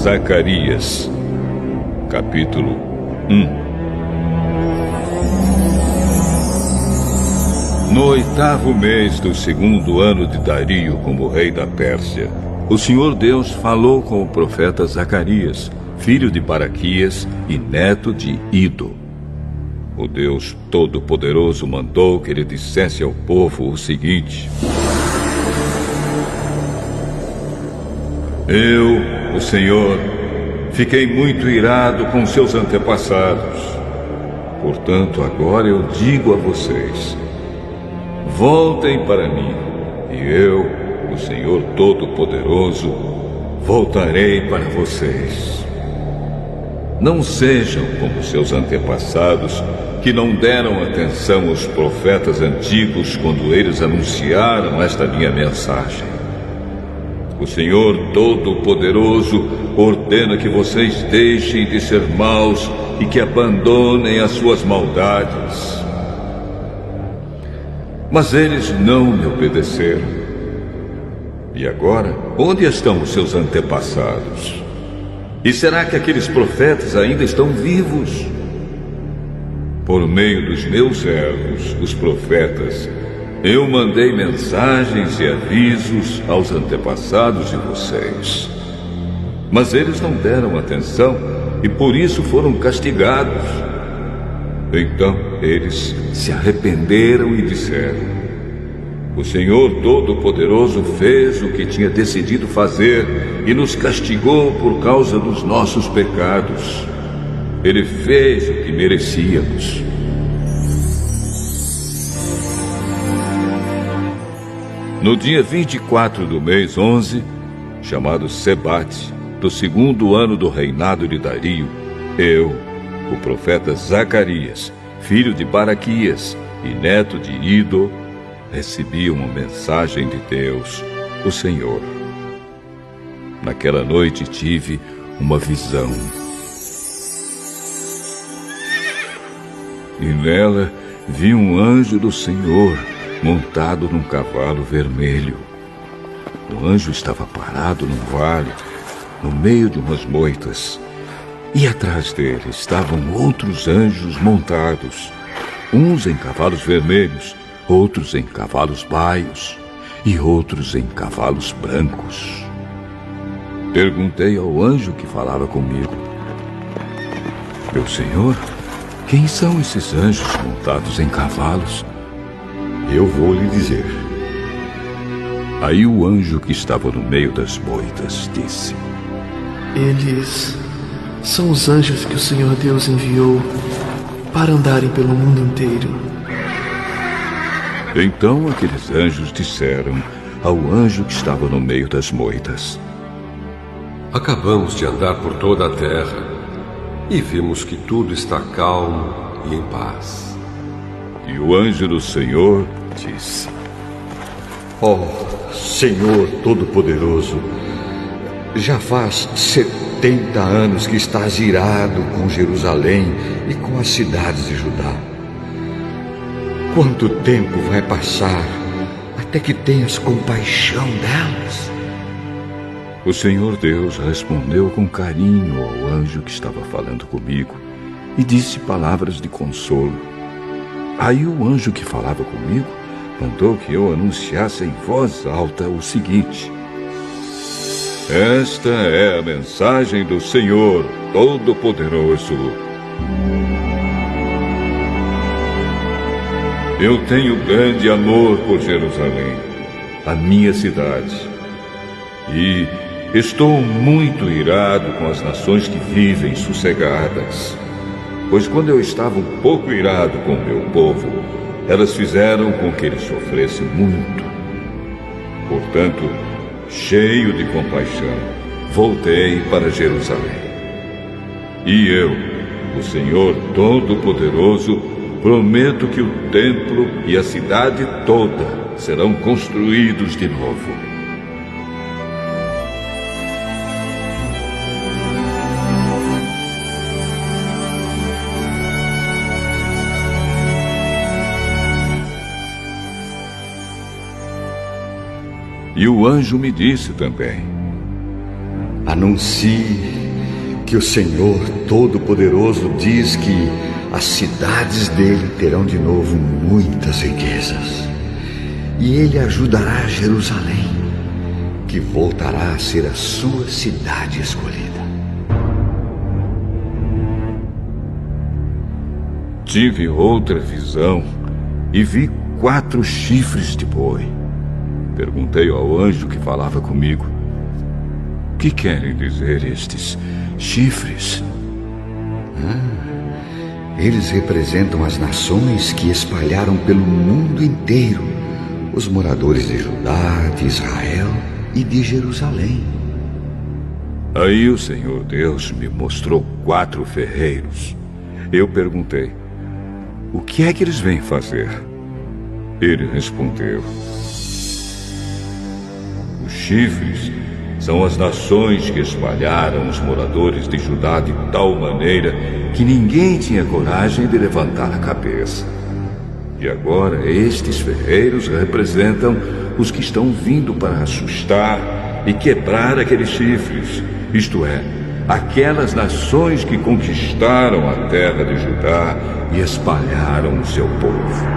Zacarias, capítulo 1. No 8º mês do 2º ano de Dario como rei da Pérsia, o Senhor Deus falou com o profeta Zacarias, filho de Baraquias e neto de Ido. O Deus Todo-Poderoso mandou que ele dissesse ao povo o seguinte: Eu, o Senhor, fiquei muito irado com seus antepassados. Portanto, agora eu digo a vocês: voltem para mim, e eu, o Senhor Todo-Poderoso, voltarei para vocês. Não sejam como seus antepassados, que não deram atenção aos profetas antigos quando eles anunciaram esta minha mensagem. O Senhor Todo-Poderoso ordena que vocês deixem de ser maus e que abandonem as suas maldades. Mas eles não me obedeceram. E agora, onde estão os seus antepassados? E será que aqueles profetas ainda estão vivos? Por meio dos meus servos, os profetas, eu mandei mensagens e avisos aos antepassados de vocês. Mas eles não deram atenção e por isso foram castigados. Então eles se arrependeram e disseram: o Senhor Todo-Poderoso fez o que tinha decidido fazer e nos castigou por causa dos nossos pecados. Ele fez o que merecíamos. No dia 24 do mês 11, chamado Sebate, do 2º ano do reinado de Dario, eu, o profeta Zacarias, filho de Baraquias e neto de Ido, recebi uma mensagem de Deus, o Senhor. Naquela noite tive uma visão. E nela vi um anjo do Senhor montado num cavalo vermelho. O anjo estava parado num vale, no meio de umas moitas. E atrás dele estavam outros anjos montados, uns em cavalos vermelhos, outros em cavalos baios e outros em cavalos brancos. Perguntei ao anjo que falava comigo: meu senhor, quem são esses anjos montados em cavalos? Eu vou lhe dizer. Aí o anjo que estava no meio das moitas disse: eles são os anjos que o Senhor Deus enviou para andarem pelo mundo inteiro. Então aqueles anjos disseram ao anjo que estava no meio das moitas: acabamos de andar por toda a terra e vimos que tudo está calmo e em paz. E o anjo do Senhor disse: Senhor Todo-Poderoso, já faz 70 anos que estás irado com Jerusalém e com as cidades de Judá. Quanto tempo vai passar até que tenhas compaixão delas? O Senhor Deus respondeu com carinho ao anjo que estava falando comigo e disse palavras de consolo. Aí o anjo que falava comigo mandou que eu anunciasse em voz alta o seguinte: esta é a mensagem do Senhor Todo-Poderoso. Eu tenho grande amor por Jerusalém, a minha cidade, e estou muito irado com as nações que vivem sossegadas. Pois quando eu estava um pouco irado com o meu povo, elas fizeram com que ele sofresse muito. Portanto, cheio de compaixão, voltei para Jerusalém. E eu, o Senhor Todo-Poderoso, prometo que o templo e a cidade toda serão construídos de novo. E o anjo me disse também: Anuncie que o Senhor Todo-Poderoso diz que as cidades dele terão de novo muitas riquezas. E ele ajudará Jerusalém, que voltará a ser a sua cidade escolhida. Tive outra visão e vi 4 chifres de boi. Perguntei ao anjo que falava comigo: o que querem dizer estes chifres? Eles representam as nações que espalharam pelo mundo inteiro, os moradores de Judá, de Israel e de Jerusalém. Aí o Senhor Deus me mostrou 4 ferreiros. Eu perguntei: o que é que eles vêm fazer? Ele respondeu: os chifres são as nações que espalharam os moradores de Judá de tal maneira que ninguém tinha coragem de levantar a cabeça. E agora estes ferreiros representam os que estão vindo para assustar e quebrar aqueles chifres, isto é, aquelas nações que conquistaram a terra de Judá e espalharam o seu povo.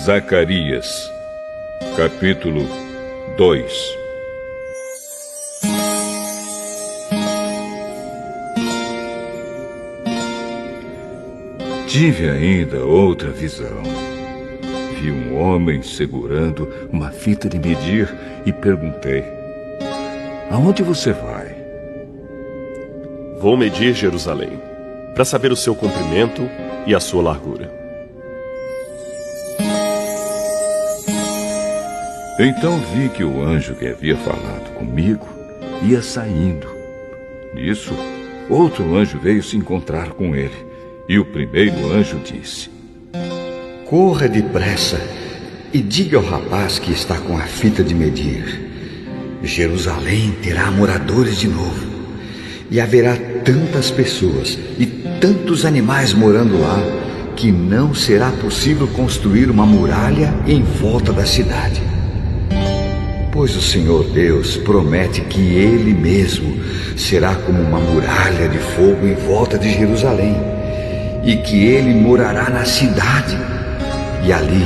Zacarias, capítulo 2. Tive ainda outra visão. Vi um homem segurando uma fita de medir e perguntei: aonde você vai? Vou medir Jerusalém, para saber o seu comprimento e a sua largura. Então vi que o anjo que havia falado comigo ia saindo. Nisso, outro anjo veio se encontrar com ele. E o primeiro anjo disse: corra depressa e diga ao rapaz que está com a fita de medir: Jerusalém terá moradores de novo, e haverá tantas pessoas e tantos animais morando lá, que não será possível construir uma muralha em volta da cidade. Pois o Senhor Deus promete que Ele mesmo será como uma muralha de fogo em volta de Jerusalém, e que Ele morará na cidade, e ali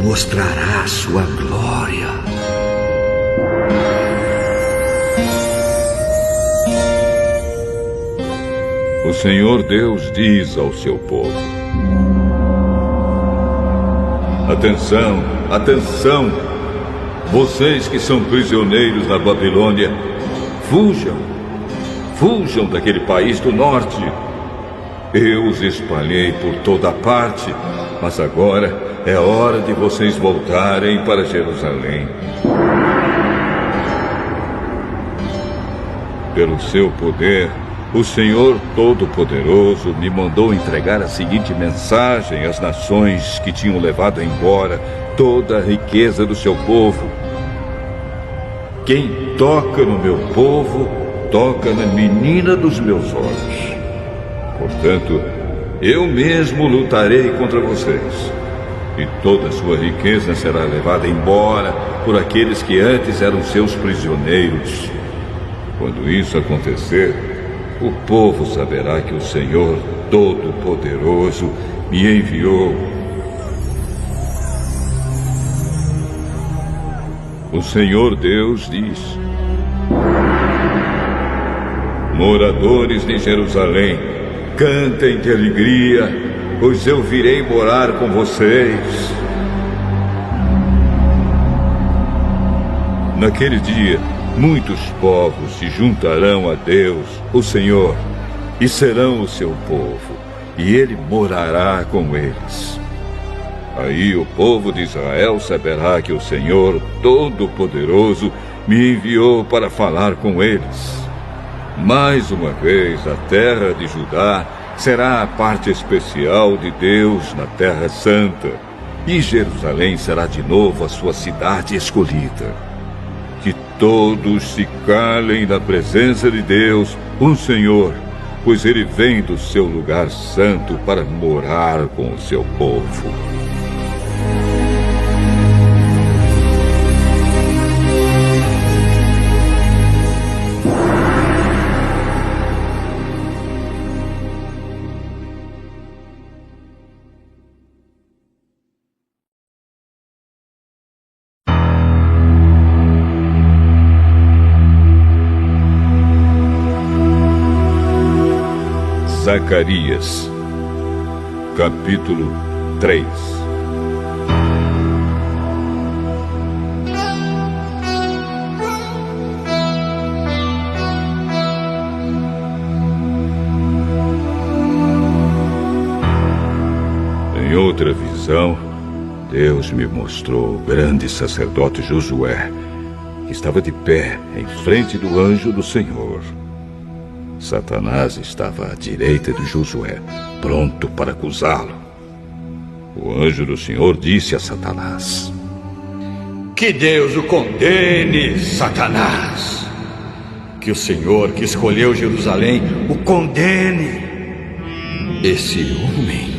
mostrará a sua glória. O Senhor Deus diz ao seu povo: atenção, atenção! Vocês que são prisioneiros na Babilônia, fujam! Fujam daquele país do norte! Eu os espalhei por toda parte, mas agora é hora de vocês voltarem para Jerusalém. Pelo seu poder, o Senhor Todo-Poderoso me mandou entregar a seguinte mensagem às nações que tinham levado embora toda a riqueza do seu povo: quem toca no meu povo, toca na menina dos meus olhos. Portanto, eu mesmo lutarei contra vocês, e toda a sua riqueza será levada embora por aqueles que antes eram seus prisioneiros. Quando isso acontecer, o povo saberá que o Senhor Todo-Poderoso me enviou. O Senhor Deus diz: moradores de Jerusalém, cantem de alegria, pois eu virei morar com vocês. Naquele dia, muitos povos se juntarão a Deus, o Senhor, e serão o seu povo, e Ele morará com eles. Aí o povo de Israel saberá que o Senhor Todo-Poderoso me enviou para falar com eles. Mais uma vez, a terra de Judá será a parte especial de Deus na Terra Santa, e Jerusalém será de novo a sua cidade escolhida. Que todos se calem na presença de Deus, o Senhor, pois Ele vem do seu lugar santo para morar com o seu povo. Zacarias, capítulo 3. Em outra visão, Deus me mostrou o grande sacerdote Josué, que estava de pé em frente do anjo do Senhor. Satanás estava à direita de Josué, pronto para acusá-lo. O anjo do Senhor disse a Satanás: Que Deus o condene, Satanás! Que o Senhor que escolheu Jerusalém o condene! Esse homem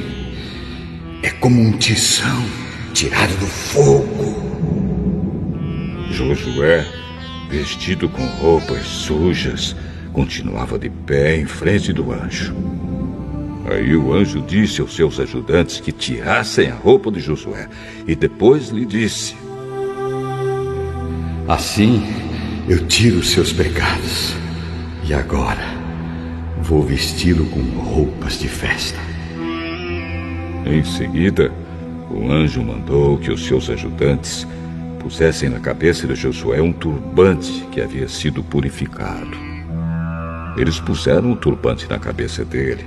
é como um tição tirado do fogo. Josué, vestido com roupas sujas, continuava de pé em frente do anjo. Aí o anjo disse aos seus ajudantes que tirassem a roupa de Josué e depois lhe disse: Assim eu tiro os seus pecados e agora vou vesti-lo com roupas de festa. Em seguida, o anjo mandou que os seus ajudantes pusessem na cabeça de Josué um turbante que havia sido purificado. Eles puseram o turbante na cabeça dele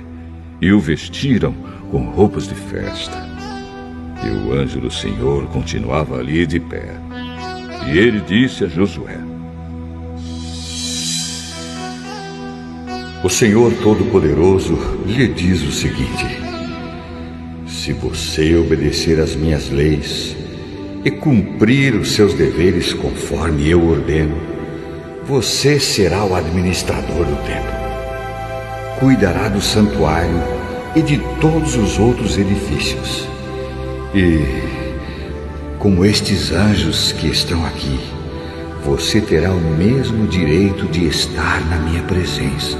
e o vestiram com roupas de festa. E o anjo do Senhor continuava ali de pé. E ele disse a Josué: O Senhor Todo-Poderoso lhe diz o seguinte: se você obedecer às minhas leis e cumprir os seus deveres conforme eu ordeno, você será o administrador do templo. Cuidará do santuário e de todos os outros edifícios. E, como estes anjos que estão aqui, você terá o mesmo direito de estar na minha presença.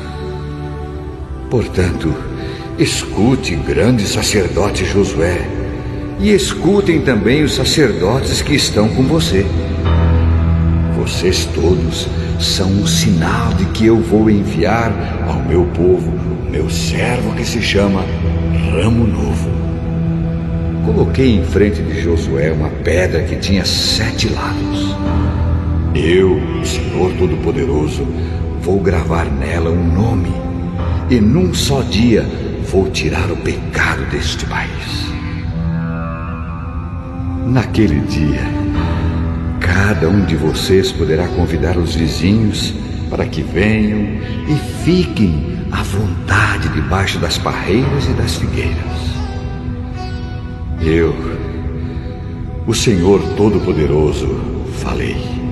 Portanto, escute, grande sacerdote Josué, e escutem também os sacerdotes que estão com você. Vocês todos são um sinal de que eu vou enviar ao meu povo o meu servo que se chama Ramo Novo. Coloquei em frente de Josué uma pedra que tinha 7 lados. Eu, o Senhor Todo-Poderoso, vou gravar nela um nome e num só dia vou tirar o pecado deste país. Naquele dia, cada um de vocês poderá convidar os vizinhos para que venham e fiquem à vontade debaixo das parreiras e das figueiras. Eu, o Senhor Todo-Poderoso, falei.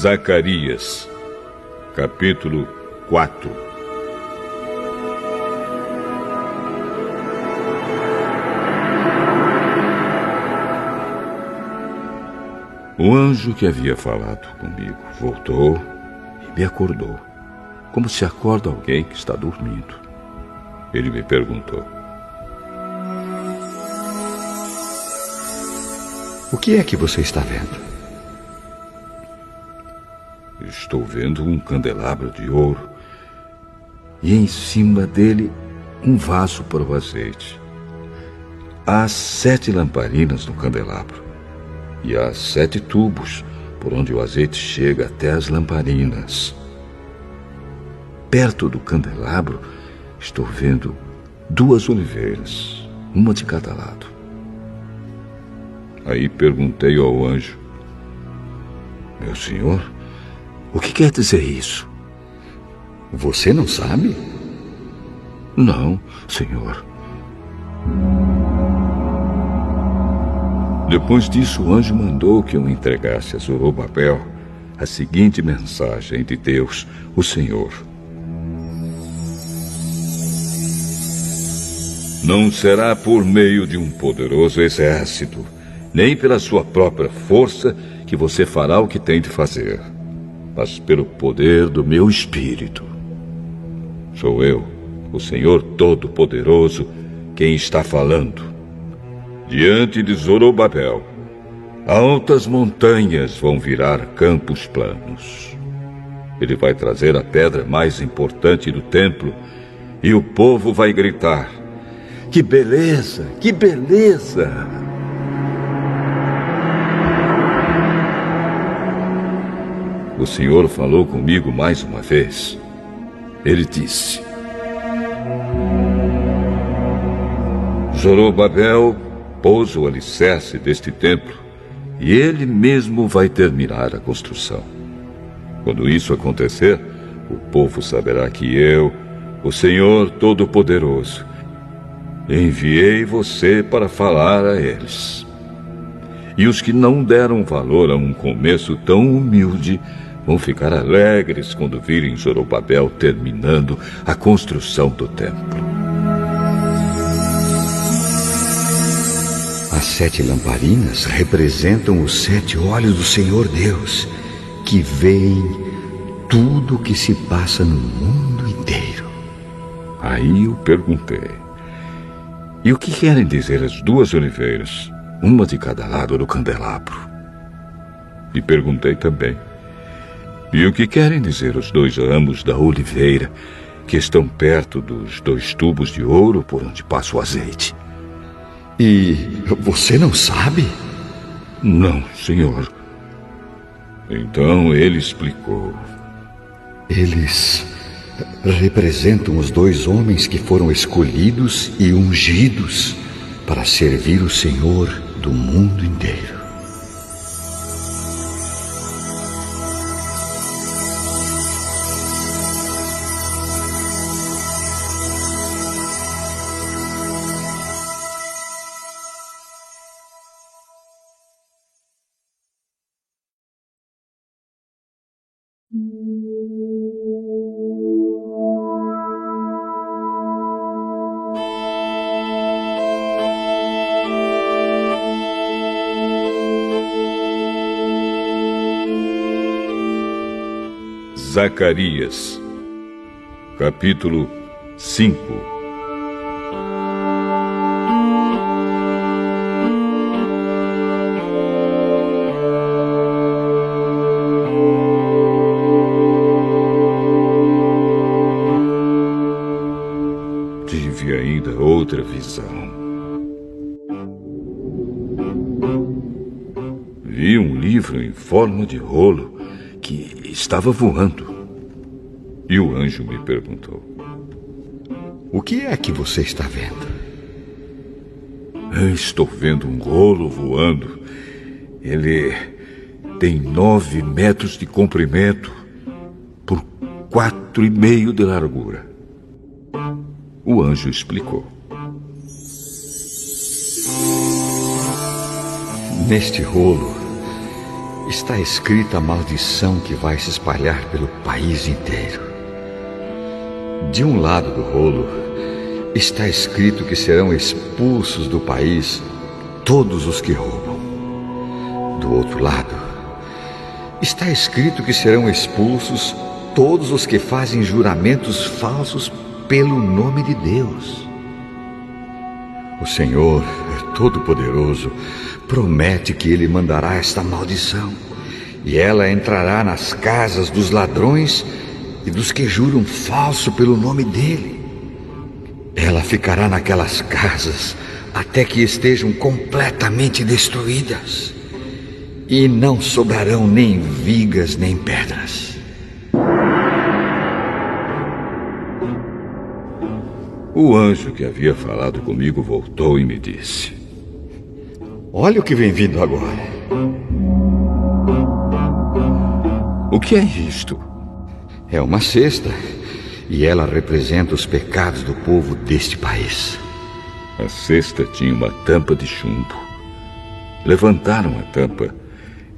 Zacarias, capítulo 4. O anjo que havia falado comigo voltou e me acordou, como se acorda alguém que está dormindo. Ele me perguntou: O que é que você está vendo? Estou vendo um candelabro de ouro. e em cima dele um vaso para o azeite. Há 7 lamparinas no candelabro, e há 7 tubos por onde o azeite chega até as lamparinas. Perto do candelabro estou vendo 2 oliveiras, uma de cada lado. Aí perguntei ao anjo: meu senhor, o que quer dizer isso? Você não sabe? Não, senhor. Depois disso, o anjo mandou que eu entregasse a Zorobabel a seguinte mensagem de Deus, o Senhor: não será por meio de um poderoso exército, nem pela sua própria força, que você fará o que tem de fazer, mas pelo poder do meu Espírito. Sou eu, o Senhor Todo-Poderoso, quem está falando. Diante de Zorobabel, altas montanhas vão virar campos planos. Ele vai trazer a pedra mais importante do templo e o povo vai gritar: que beleza, que beleza! O Senhor falou comigo mais uma vez. Ele disse: Zorobabel pôs o alicerce deste templo e ele mesmo vai terminar a construção. Quando isso acontecer, o povo saberá que eu, o Senhor Todo-Poderoso, enviei você para falar a eles. E os que não deram valor a um começo tão humilde vão ficar alegres quando virem Zorobabel terminando a construção do templo. As 7 lamparinas representam os 7 olhos do Senhor Deus, que veem tudo o que se passa no mundo inteiro. Aí eu perguntei: e o que querem dizer as 2 oliveiras, uma de cada lado do candelabro? E perguntei também: e o que querem dizer os 2 ramos da oliveira que estão perto dos 2 tubos de ouro por onde passa o azeite? E você não sabe? Não, senhor. Então ele explicou: eles representam os 2 homens que foram escolhidos e ungidos para servir o Senhor do mundo inteiro. Zacarias, capítulo 5. Tive ainda outra visão. Vi um livro em forma de rolo que estava voando. E o anjo me perguntou: o que é que você está vendo? Estou vendo um rolo voando. Ele tem 9 metros de comprimento por 4,5 de largura. O anjo explicou: neste rolo está escrita a maldição que vai se espalhar pelo país inteiro. De um lado do rolo está escrito que serão expulsos do país todos os que roubam. Do outro lado está escrito que serão expulsos todos os que fazem juramentos falsos pelo nome de Deus. O Senhor Todo-Poderoso promete que Ele mandará esta maldição, e ela entrará nas casas dos ladrões e dos que juram falso pelo nome dele. Ela ficará naquelas casas até que estejam completamente destruídas, e não sobrarão nem vigas nem pedras. O anjo que havia falado comigo voltou e me disse: Olha o que vem vindo agora. O que é isto? É uma cesta, e ela representa os pecados do povo deste país. A cesta tinha uma tampa de chumbo. Levantaram a tampa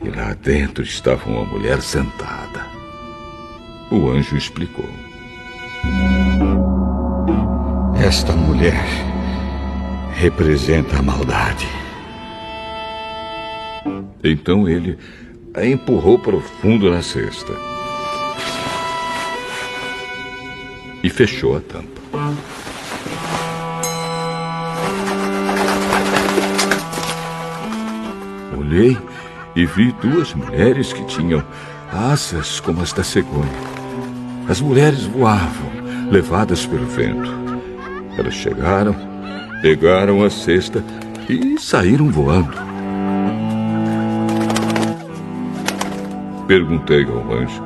e lá dentro estava uma mulher sentada. O anjo explicou: Esta mulher representa a maldade. Então ele a empurrou para o fundo na cesta e fechou a tampa. Olhei e vi duas mulheres que tinham asas como as da cegonha. As mulheres voavam, levadas pelo vento. Elas chegaram, pegaram a cesta e saíram voando. Perguntei ao anjo: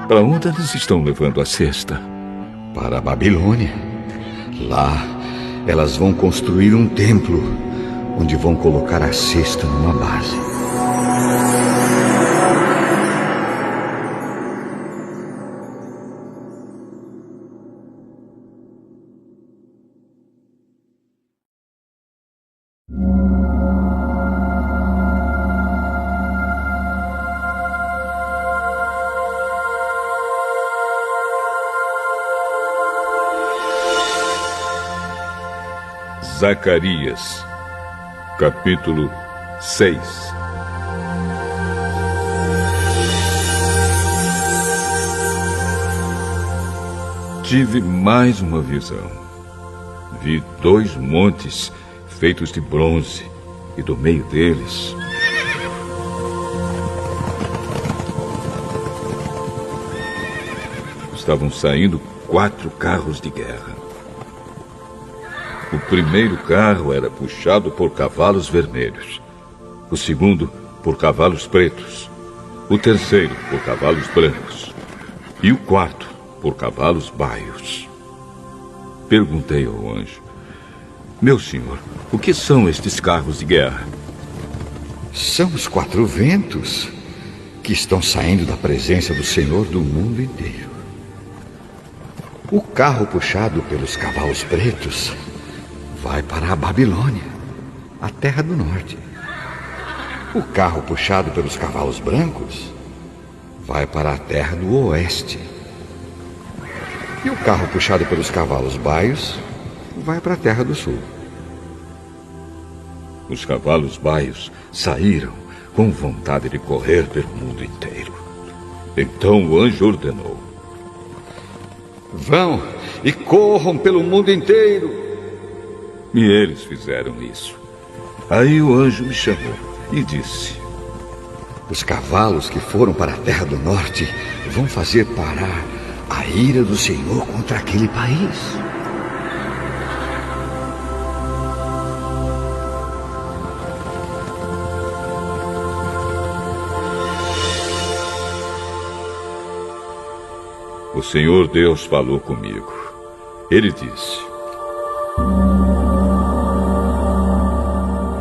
para onde elas estão levando a cesta? Para a Babilônia. Lá, elas vão construir um templo, onde vão colocar a cesta numa base. Zacarias, capítulo 6. Tive mais uma visão. Vi 2 montes feitos de bronze, e do meio deles estavam saindo 4 carros de guerra. O primeiro carro era puxado por cavalos vermelhos, o segundo por cavalos pretos, o terceiro por cavalos brancos e o quarto por cavalos baios. Perguntei ao anjo: meu senhor, o que são estes carros de guerra? São os 4 ventos que estão saindo da presença do Senhor do mundo inteiro. O carro puxado pelos cavalos pretos vai para a Babilônia, a terra do norte. O carro puxado pelos cavalos brancos vai para a terra do oeste. E o carro puxado pelos cavalos baios vai para a terra do sul. Os cavalos baios saíram com vontade de correr pelo mundo inteiro. Então o anjo ordenou: vão e corram pelo mundo inteiro. E eles fizeram isso. Aí o anjo me chamou e disse: os cavalos que foram para a terra do norte vão fazer parar a ira do Senhor contra aquele país. O Senhor Deus falou comigo. Ele disse: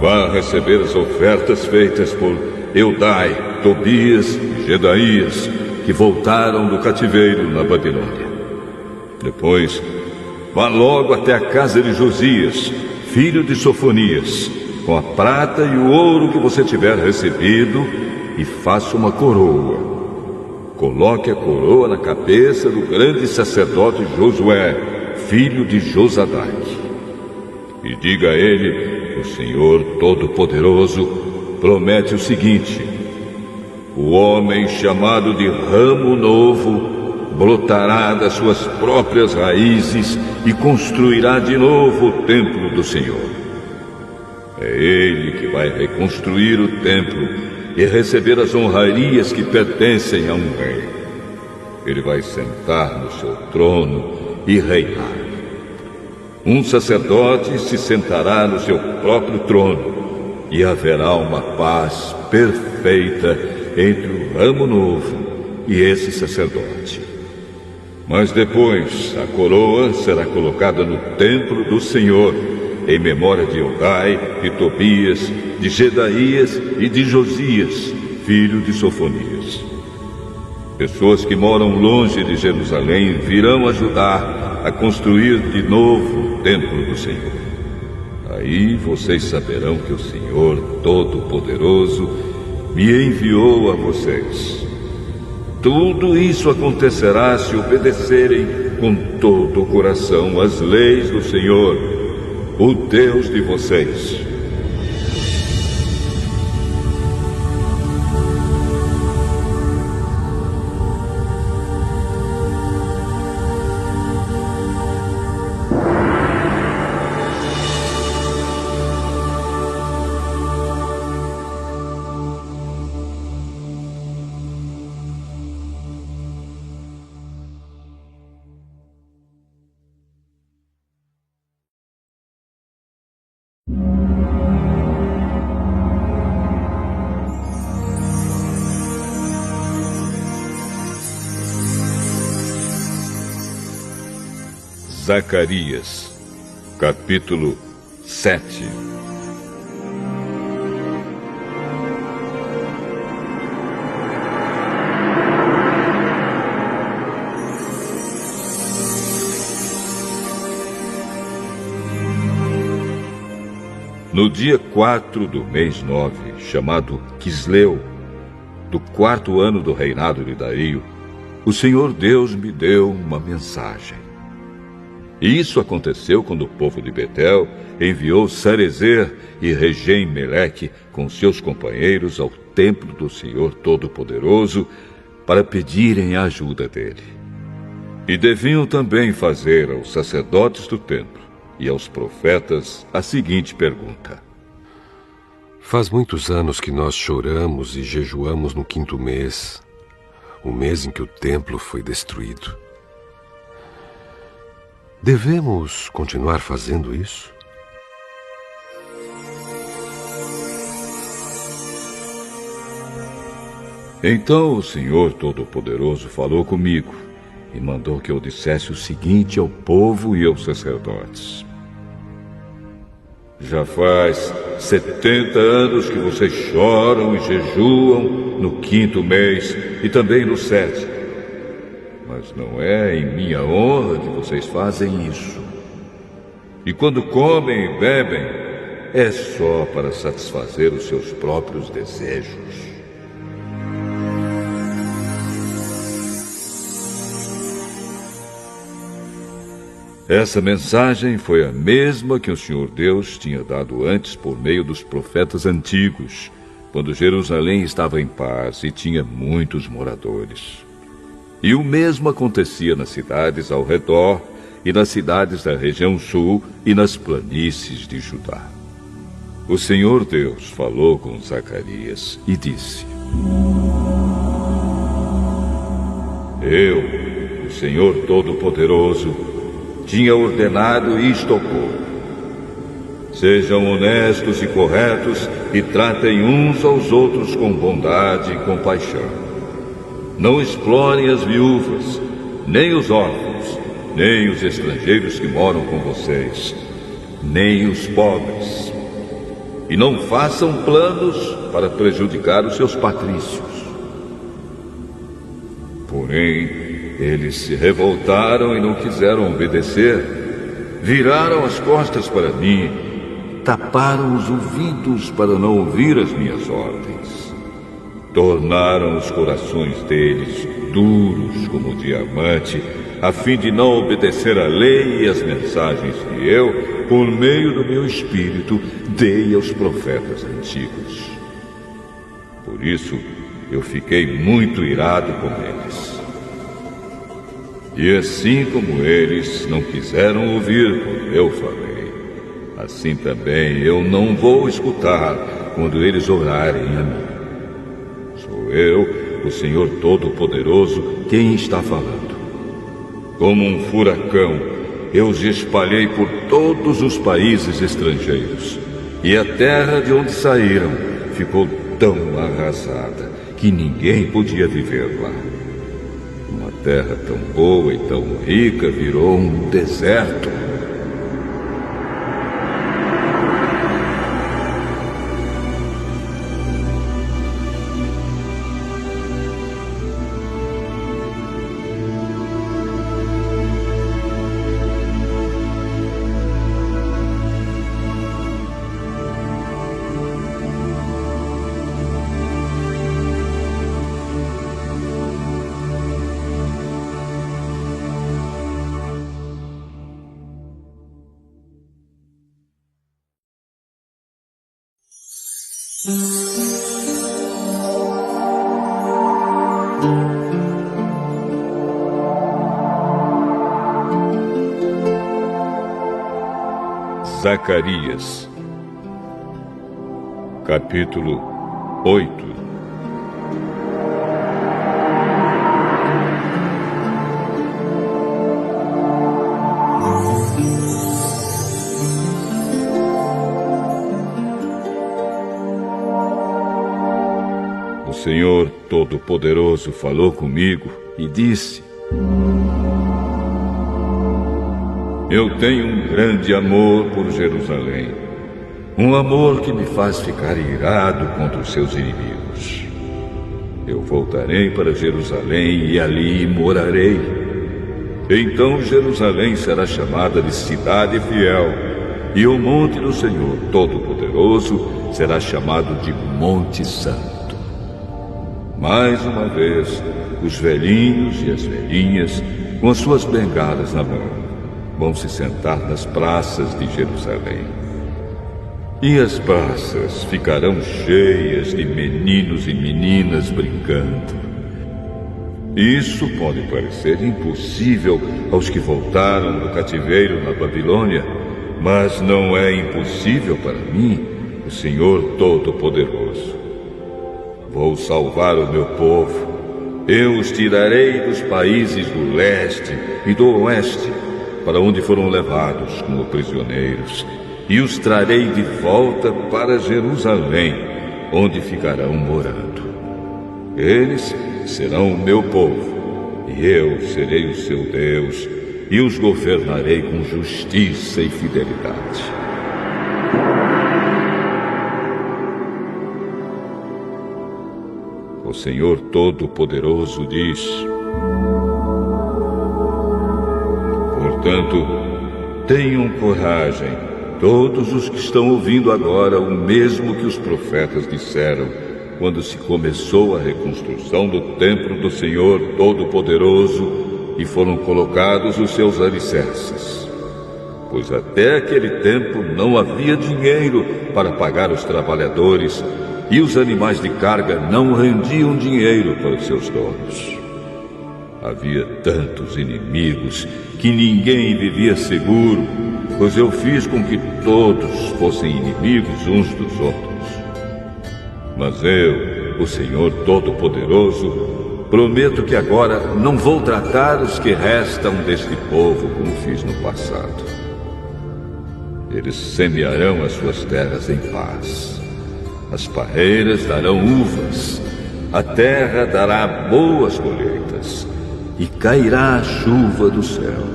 vá receber as ofertas feitas por Eudai, Tobias e Gedaías, que voltaram do cativeiro na Babilônia. Depois, vá logo até a casa de Josias, filho de Sofonias, com a prata e o ouro que você tiver recebido, e faça uma coroa. Coloque a coroa na cabeça do grande sacerdote Josué, filho de Josadaque. E diga a ele: o Senhor Todo-Poderoso promete o seguinte: o homem chamado de ramo novo brotará das suas próprias raízes e construirá de novo o templo do Senhor. É ele que vai reconstruir o templo e receber as honrarias que pertencem a um rei. ele vai sentar no seu trono e reinar. Um sacerdote se sentará no seu próprio trono e haverá uma paz perfeita entre o ramo novo e esse sacerdote. Mas depois a coroa será colocada no templo do Senhor, em memória de Eldai, de Tobias, de Gedaías e de Josias, filho de Sofonias. Pessoas que moram longe de Jerusalém virão ajudar a construir de novo o templo do Senhor. Aí vocês saberão que o Senhor Todo-Poderoso me enviou a vocês. Tudo isso acontecerá se obedecerem com todo o coração às leis do Senhor, o Deus de vocês. Zacarias, capítulo 7. No dia 4 do mês 9, chamado Quisleu, do 4º ano do reinado de Dario, o Senhor Deus me deu uma mensagem. E isso aconteceu quando o povo de Betel enviou Sarezer e Regem-Meleque com seus companheiros ao templo do Senhor Todo-Poderoso para pedirem a ajuda dele. E deviam também fazer aos sacerdotes do templo e aos profetas a seguinte pergunta: Faz muitos anos que nós choramos e jejuamos no 5º mês, o mês em que o templo foi destruído. Devemos continuar fazendo isso? Então o Senhor Todo-Poderoso falou comigo e mandou que eu dissesse o seguinte ao povo e aos sacerdotes: Já faz 70 anos que vocês choram e jejuam no 5º mês e também no 7º. Mas não é em minha honra que vocês fazem isso. E quando comem e bebem, é só para satisfazer os seus próprios desejos. Essa mensagem foi a mesma que o Senhor Deus tinha dado antes por meio dos profetas antigos, quando Jerusalém estava em paz e tinha muitos moradores. E o mesmo acontecia nas cidades ao redor e nas cidades da região sul e nas planícies de Judá. O Senhor Deus falou com Zacarias e disse: Eu, o Senhor Todo-Poderoso, tinha ordenado isto ao povo: Sejam honestos e corretos e tratem uns aos outros com bondade e compaixão. Não explorem as viúvas, nem os órfãos, nem os estrangeiros que moram com vocês, nem os pobres. E não façam planos para prejudicar os seus patrícios. Porém, eles se revoltaram e não quiseram obedecer. Viraram as costas para mim, taparam os ouvidos para não ouvir as minhas ordens. Tornaram os corações deles duros como diamante, a fim de não obedecer à lei e às mensagens que eu, por meio do meu espírito, dei aos profetas antigos. Por isso, eu fiquei muito irado com eles. E assim como eles não quiseram ouvir quando eu falei, assim também eu não vou escutar quando eles orarem a mim. Sou eu, o Senhor Todo-Poderoso, quem está falando. Como um furacão, eu os espalhei por todos os países estrangeiros, e a terra de onde saíram ficou tão arrasada que ninguém podia viver lá. Uma terra tão boa e tão rica virou um deserto. Zacarias, capítulo 8. O Senhor Todo-Poderoso falou comigo e disse: eu tenho um grande amor por Jerusalém, um amor que me faz ficar irado contra os seus inimigos. Eu voltarei para Jerusalém e ali morarei. Então Jerusalém será chamada de cidade fiel, e o monte do Senhor Todo-Poderoso será chamado de Monte Santo. Mais uma vez, os velhinhos e as velhinhas, com as suas bengalas na mão, vão se sentar nas praças de Jerusalém. E as praças ficarão cheias de meninos e meninas brincando. Isso pode parecer impossível aos que voltaram do cativeiro na Babilônia, mas não é impossível para mim, o Senhor Todo-Poderoso. Vou salvar o meu povo. Eu os tirarei dos países do leste e do oeste, para onde foram levados como prisioneiros, e os trarei de volta para Jerusalém, onde ficarão morando. Eles serão o meu povo, e eu serei o seu Deus, e os governarei com justiça e fidelidade. O Senhor Todo-Poderoso diz: portanto, tenham coragem, todos os que estão ouvindo agora o mesmo que os profetas disseram quando se começou a reconstrução do templo do Senhor Todo-Poderoso e foram colocados os seus alicerces. Pois até aquele tempo não havia dinheiro para pagar os trabalhadores e os animais de carga não rendiam dinheiro para os seus donos. Havia tantos inimigos que ninguém vivia seguro, pois eu fiz com que todos fossem inimigos uns dos outros. Mas eu, o Senhor Todo-Poderoso, prometo que agora não vou tratar os que restam deste povo como fiz no passado. Eles semearão as suas terras em paz. As parreiras darão uvas, a terra dará boas colheitas, e cairá a chuva do céu.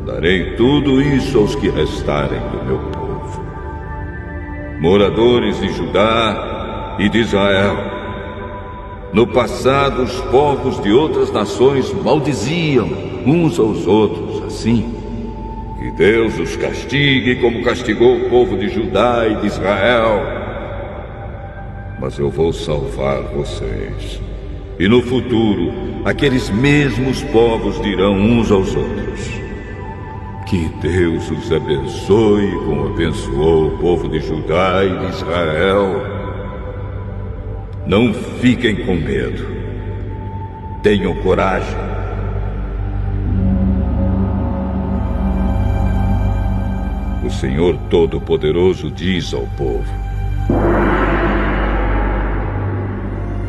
Darei tudo isso aos que restarem do meu povo. Moradores de Judá e de Israel. No passado, os povos de outras nações maldiziam uns aos outros assim. Que Deus os castigue como castigou o povo de Judá e de Israel. Mas eu vou salvar vocês. E no futuro, aqueles mesmos povos dirão uns aos outros: que Deus os abençoe como abençoou o povo de Judá e de Israel. Não fiquem com medo. Tenham coragem. O Senhor Todo-Poderoso diz ao povo: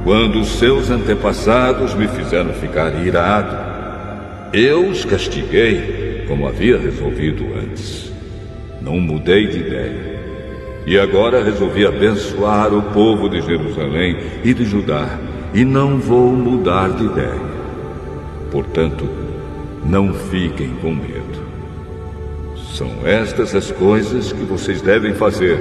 Quando os seus antepassados me fizeram ficar irado, eu os castiguei como havia resolvido antes. Não mudei de ideia. E agora resolvi abençoar o povo de Jerusalém e de Judá, e não vou mudar de ideia. Portanto, não fiquem com medo. São estas as coisas que vocês devem fazer.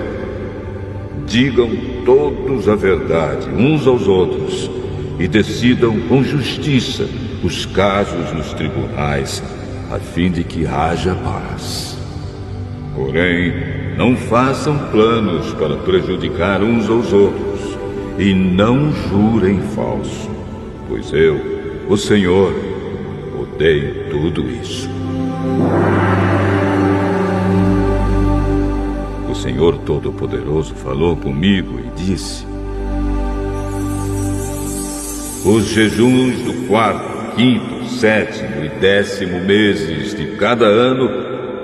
Digam todos a verdade uns aos outros e decidam com justiça os casos nos tribunais, a fim de que haja paz. Porém, não façam planos para prejudicar uns aos outros e não jurem falso, pois eu, o Senhor, odeio tudo isso. O Senhor Todo-Poderoso falou comigo e disse: os jejuns do 4º, 5º, 7º e 10º meses de cada ano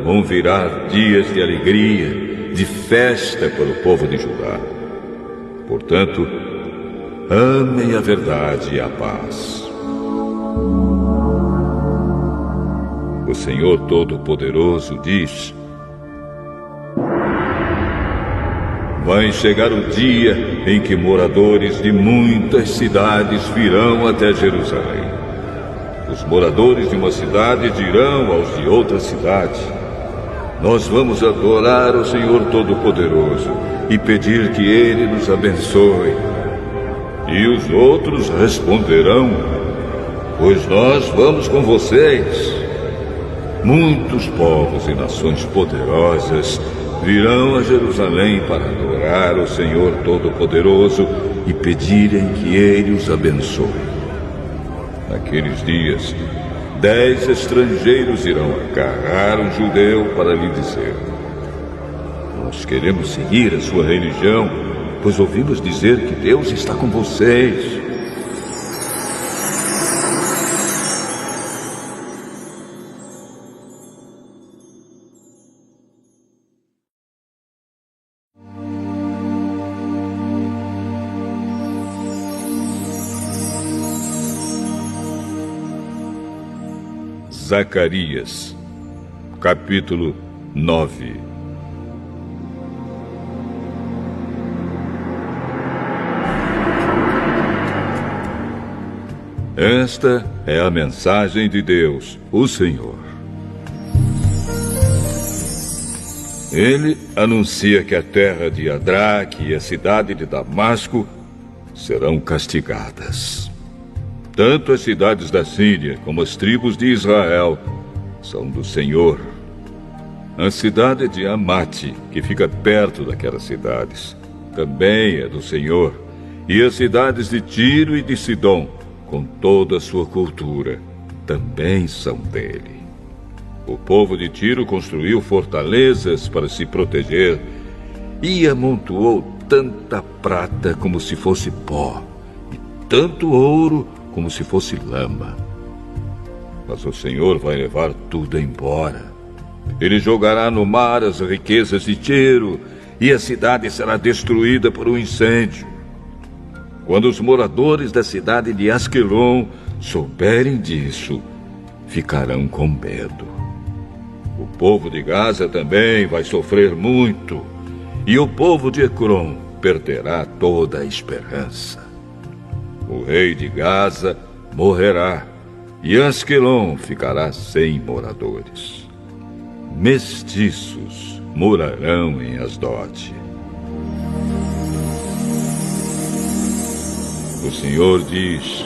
vão virar dias de alegria, de festa para o povo de Judá. Portanto, amem a verdade e a paz. O Senhor Todo-Poderoso diz: vai chegar o dia em que moradores de muitas cidades virão até Jerusalém. Os moradores de uma cidade dirão aos de outra cidade: nós vamos adorar o Senhor Todo-Poderoso e pedir que Ele nos abençoe. E os outros responderão: pois nós vamos com vocês. Muitos povos e nações poderosas virão a Jerusalém para adorar o Senhor Todo-Poderoso e pedirem que Ele os abençoe. Naqueles dias, 10 estrangeiros irão agarrar um judeu para lhe dizer: nós queremos seguir a sua religião, pois ouvimos dizer que Deus está com vocês. Zacarias, capítulo 9. Esta é a mensagem de Deus, o Senhor. Ele anuncia que a terra de Adraque e a cidade de Damasco serão castigadas. Tanto as cidades da Síria como as tribos de Israel são do Senhor. A cidade de Amate, que fica perto daquelas cidades, também é do Senhor. E as cidades de Tiro e de Sidom, com toda a sua cultura, também são dele. O povo de Tiro construiu fortalezas para se proteger e amontoou tanta prata como se fosse pó, e tanto ouro como se fosse lama. Mas o Senhor vai levar tudo embora. Ele jogará no mar as riquezas de Tiro, e a cidade será destruída por um incêndio. Quando os moradores da cidade de Asquelon souberem disso, ficarão com medo. O povo de Gaza também vai sofrer muito, e o povo de Ecrom perderá toda a esperança. O rei de Gaza morrerá, e Asquelon ficará sem moradores. Mestiços morarão em Asdod. O Senhor diz: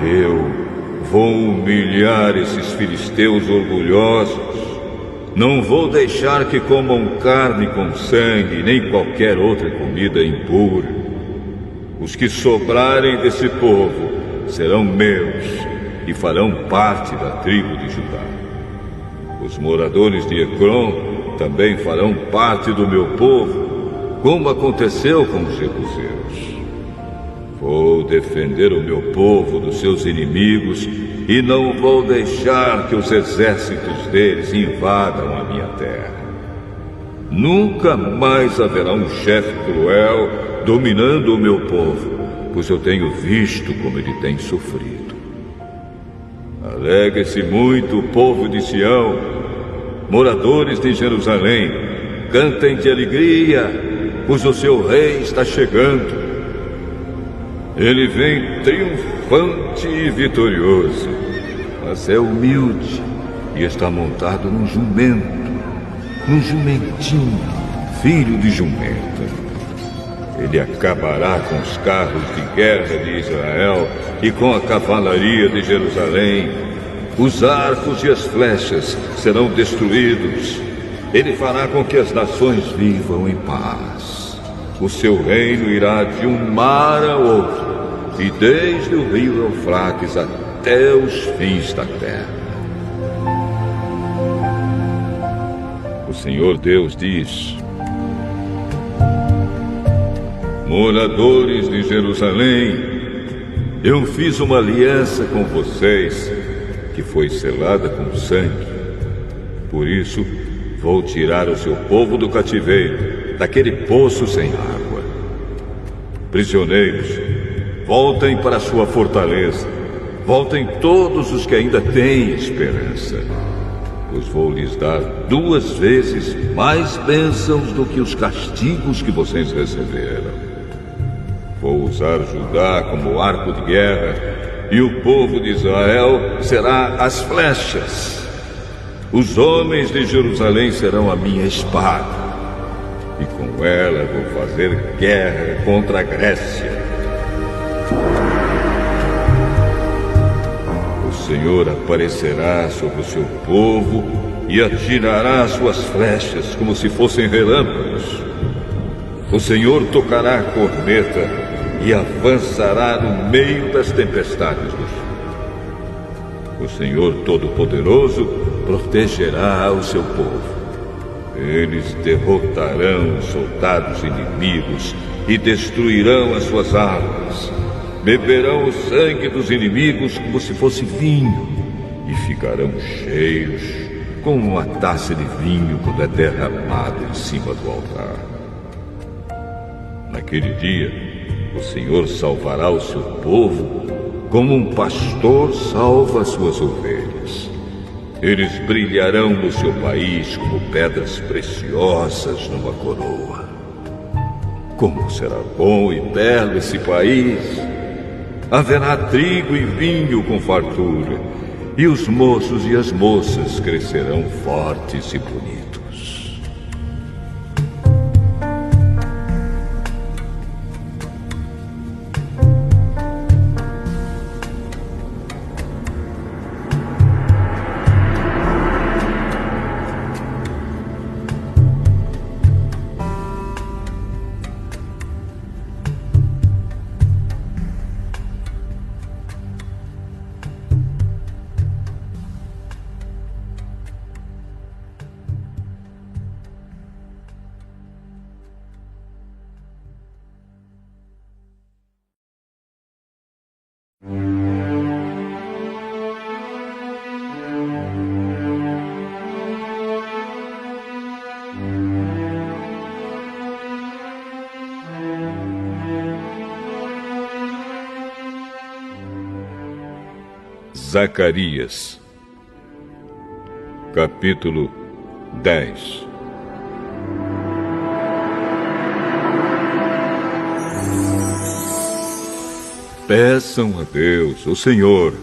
eu vou humilhar esses filisteus orgulhosos. Não vou deixar que comam carne com sangue, nem qualquer outra comida impura. Os que sobrarem desse povo serão meus e farão parte da tribo de Judá. Os moradores de Ecrom também farão parte do meu povo, como aconteceu com os jebuseus. Vou defender o meu povo dos seus inimigos e não vou deixar que os exércitos deles invadam a minha terra. Nunca mais haverá um chefe cruel dominando o meu povo, pois eu tenho visto como ele tem sofrido. Alegre-se muito o povo de Sião, moradores de Jerusalém, cantem de alegria, pois o seu rei está chegando. Ele vem triunfante e vitorioso, mas é humilde e está montado num jumento, num jumentinho, filho de jumenta. Ele acabará com os carros de guerra de Israel e com a cavalaria de Jerusalém. Os arcos e as flechas serão destruídos. Ele fará com que as nações vivam em paz. O seu reino irá de um mar ao outro, e desde o rio Eufrates até os fins da terra. O Senhor Deus diz: moradores de Jerusalém, eu fiz uma aliança com vocês, que foi selada com sangue. Por isso, vou tirar o seu povo do cativeiro, daquele poço sem água. Prisioneiros, voltem para sua fortaleza. Voltem todos os que ainda têm esperança, pois vou lhes dar 2 vezes mais bênçãos do que os castigos que vocês receberam. Vou usar Judá como arco de guerra, e o povo de Israel será as flechas. Os homens de Jerusalém serão a minha espada, e com ela vou fazer guerra contra a Grécia. O Senhor aparecerá sobre o seu povo e atirará suas flechas como se fossem relâmpagos. O Senhor tocará a corneta e avançará no meio das tempestades do sul. O Senhor Todo-Poderoso protegerá o seu povo. Eles derrotarão os soldados inimigos e destruirão as suas armas. Beberão o sangue dos inimigos como se fosse vinho e ficarão cheios como uma taça de vinho quando é derramado em cima do altar. Naquele dia, o Senhor salvará o seu povo como um pastor salva as suas ovelhas. Eles brilharão no seu país como pedras preciosas numa coroa. Como será bom e belo esse país! Haverá trigo e vinho com fartura, e os moços e as moças crescerão fortes e bonitos. Zacarias, capítulo 10. Peçam a Deus, o Senhor,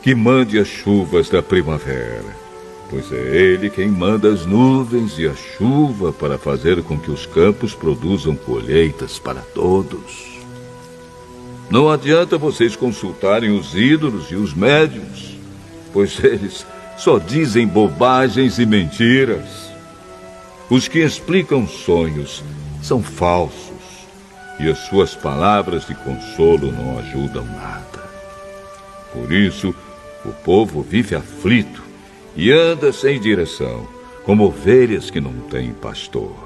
que mande as chuvas da primavera, pois é Ele quem manda as nuvens e a chuva para fazer com que os campos produzam colheitas para todos. Não adianta vocês consultarem os ídolos e os médiuns, pois eles só dizem bobagens e mentiras. Os que explicam sonhos são falsos, e as suas palavras de consolo não ajudam nada. Por isso, o povo vive aflito e anda sem direção, como ovelhas que não têm pastor.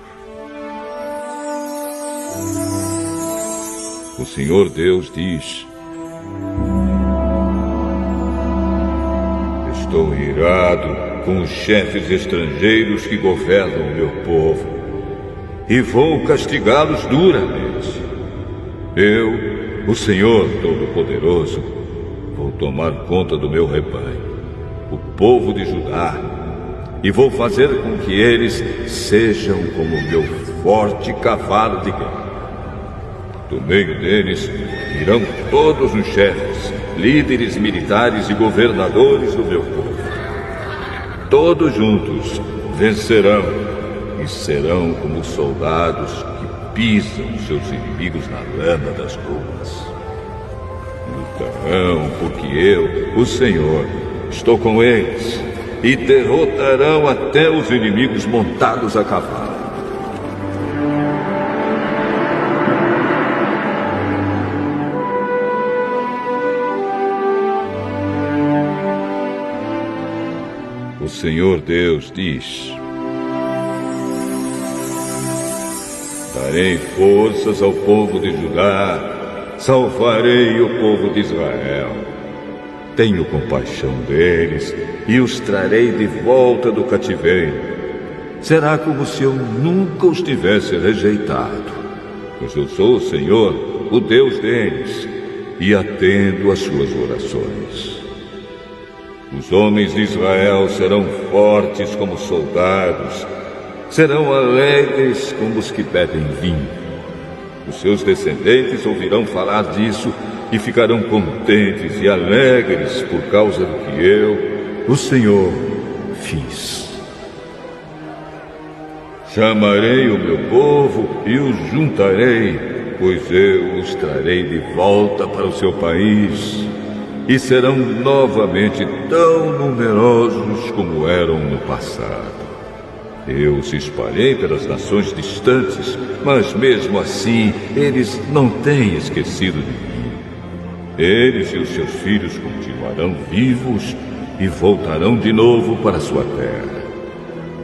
O Senhor Deus diz: estou irado com os chefes estrangeiros que governam o meu povo. e vou castigá-los duramente. Eu, o Senhor Todo-Poderoso, vou tomar conta do meu rebanho, o povo de Judá, e vou fazer com que eles sejam como o meu forte cavalo de guerra. Do meio deles irão todos os chefes, líderes militares e governadores do meu povo. Todos juntos vencerão e serão como soldados que pisam seus inimigos na lama das ruas. Lutarão porque eu, o Senhor, estou com eles, e derrotarão até os inimigos montados a cavalo. O Senhor Deus diz: darei forças ao povo de Judá, salvarei o povo de Israel. Tenho compaixão deles e os trarei de volta do cativeiro. Será como se eu nunca os tivesse rejeitado, pois eu sou o Senhor, o Deus deles, e atendo às suas orações. Os homens de Israel serão fortes como soldados, serão alegres como os que bebem vinho. Os seus descendentes ouvirão falar disso e ficarão contentes e alegres por causa do que eu, o Senhor, fiz. Chamarei o meu povo e os juntarei, pois eu os trarei de volta para o seu país, e serão novamente tão numerosos como eram no passado. Eu os espalhei pelas nações distantes, mas mesmo assim eles não têm esquecido de mim. Eles e os seus filhos continuarão vivos e voltarão de novo para sua terra.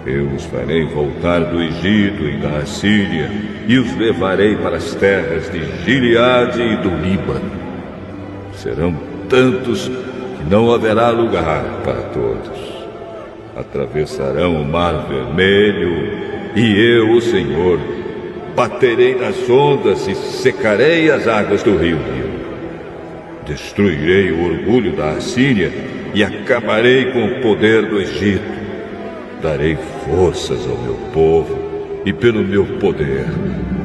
Eu os farei voltar do Egito e da Assíria, e os levarei para as terras de Gileade e do Líbano. Serão tantos que não haverá lugar para todos. Atravessarão o Mar Vermelho, e eu, o Senhor, baterei nas ondas e secarei as águas do rio Nilo. Destruirei o orgulho da Assíria e acabarei com o poder do Egito. Darei forças ao meu povo, e pelo meu poder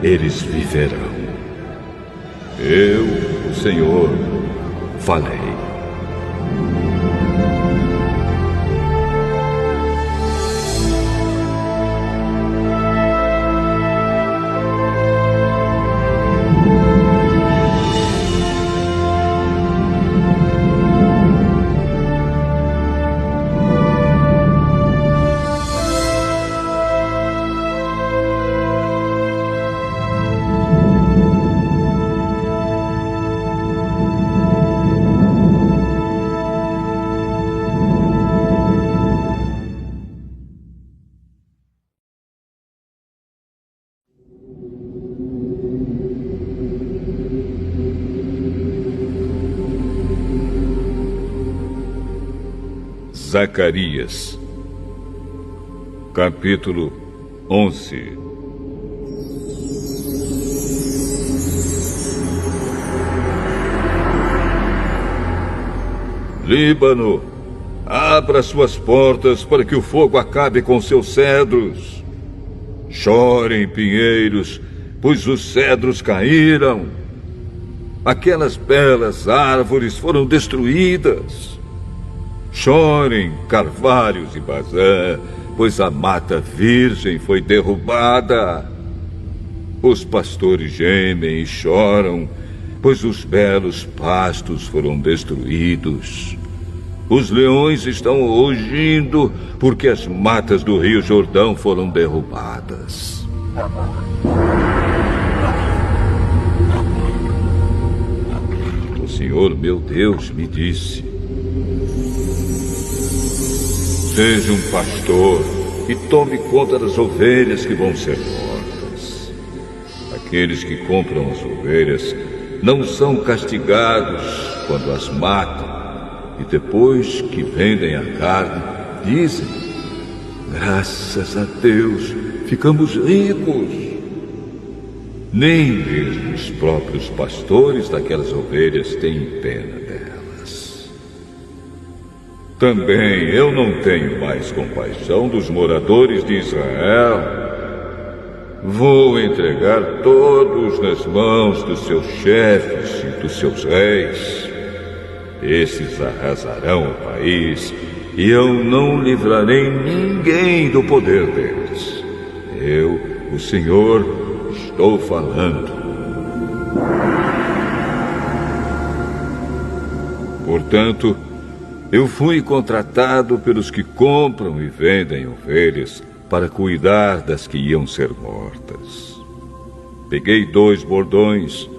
eles viverão. Eu, o Senhor, falei. Zacarias, capítulo 11. Líbano, abra suas portas para que o fogo acabe com seus cedros. Chorem, pinheiros, pois os cedros caíram. Aquelas belas árvores foram destruídas. Chorem, carvalhos e Bazã, pois a mata virgem foi derrubada. Os pastores gemem e choram, pois os belos pastos foram destruídos. Os leões estão rugindo, porque as matas do Rio Jordão foram derrubadas. O Senhor, meu Deus, me disse: seja um pastor e tome conta das ovelhas que vão ser mortas. Aqueles que compram as ovelhas não são castigados quando as matam, e depois que vendem a carne, dizem: graças a Deus, ficamos ricos. Nem mesmo os próprios pastores daquelas ovelhas têm pena delas. Também eu não tenho mais compaixão dos moradores de Israel. Vou entregar todos nas mãos dos seus chefes e dos seus reis. Esses arrasarão o país e eu não livrarei ninguém do poder deles. Eu, o Senhor, estou falando. Portanto, eu fui contratado pelos que compram e vendem ovelhas para cuidar das que iam ser mortas. Peguei 2 bordões.